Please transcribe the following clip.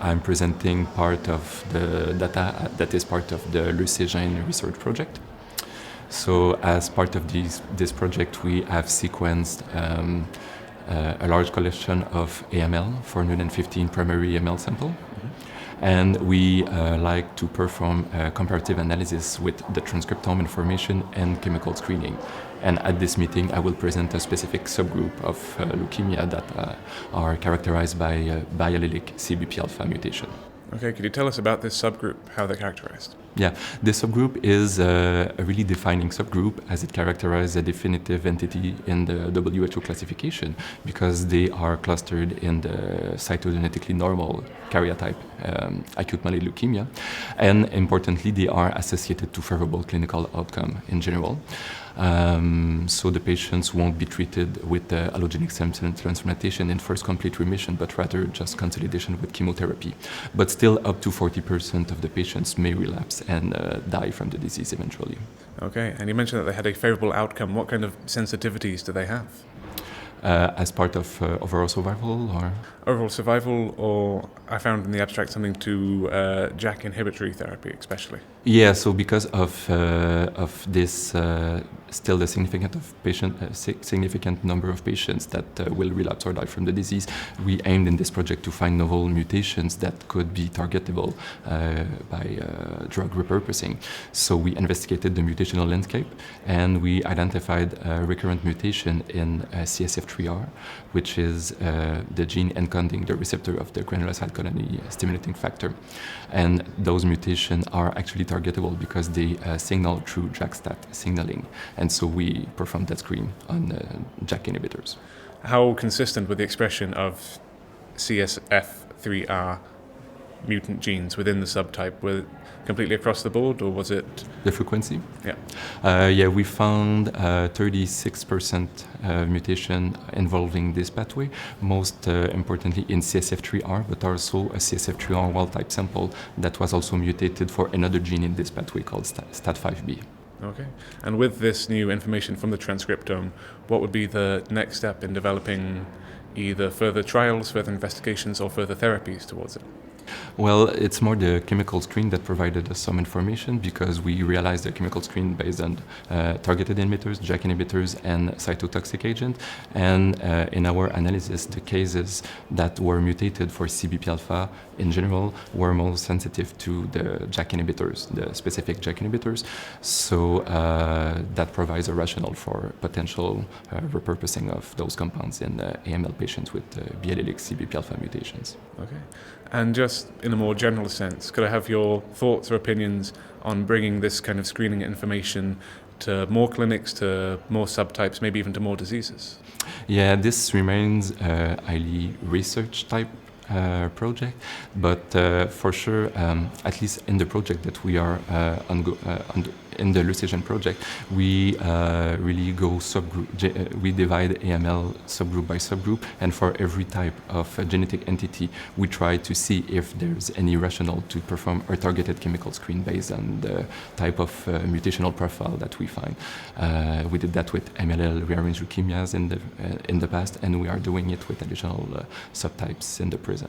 I'm presenting part of the data that is part of the Lavallée research project. So as part of this project, we have sequenced a large collection of AML, 415 primary AML sample. And we like to perform a comparative analysis with the transcriptome information and chemical screening. And at this meeting, I will present a specific subgroup of leukemia that are characterized by biallelic CEBPA mutation. Okay, could you tell us about this subgroup, how they're characterized? Yeah, this subgroup is a really defining subgroup as it characterizes a definitive entity in the WHO classification because they are clustered in the cytogenetically normal karyotype acute myeloid leukemia, and importantly, they are associated to favorable clinical outcome in general. So the patients won't be treated with the allogeneic stem cell transplantation in first complete remission, but rather just consolidation with chemotherapy. But still, up to 40% of the patients may relapse and die from the disease eventually. Okay, and you mentioned that they had a favorable outcome. What kind of sensitivities do they have? As part of overall survival, or? Overall survival, or I found in the abstract something to JAK inhibitory therapy especially. Yeah, so because of this, still the significant number of patients that will relapse or die from the disease, we aimed in this project to find novel mutations that could be targetable by drug repurposing. So we investigated the mutational landscape, and we identified a recurrent mutation in CSF3R, which is the gene encoding the receptor of the granulocyte colony stimulating factor. And those mutations are actually targetable because they signal through JAK-STAT signaling. And so we performed that screen on JAK inhibitors. How consistent with the expression of CSF3R mutant genes within the subtype? Were it completely across the board, or was it? The frequency? Yeah. Yeah, we found 36% mutation involving this pathway, most importantly in CSF3R, but also a CSF3R wild-type sample that was also mutated for another gene in this pathway called STAT5B. Okay. And with this new information from the transcriptome, what would be the next step in developing either further trials, further investigations, or further therapies towards it? Well, it's more the chemical screen that provided us some information because we realized the chemical screen based on targeted emitters, JAK inhibitors, and cytotoxic agent. And in our analysis, the cases that were mutated for CEBPA in general were most sensitive to the JAK inhibitors, the specific JAK inhibitors. So that provides a rationale for potential repurposing of those compounds in AML patients with biallelic CEBPA mutations. Okay. And just in a more general sense, could I have your thoughts or opinions on bringing this kind of screening information to more clinics, to more subtypes, maybe even to more diseases? Yeah, this remains a highly research type project, but for sure, at least in the project that we are in the Lavallée project, we really go subgroup. We divide AML subgroup by subgroup, and for every type of genetic entity, we try to see if there's any rationale to perform a targeted chemical screen based on the type of mutational profile that we find. We did that with AML rearranged leukemias in the past, and we are doing it with additional subtypes in the present.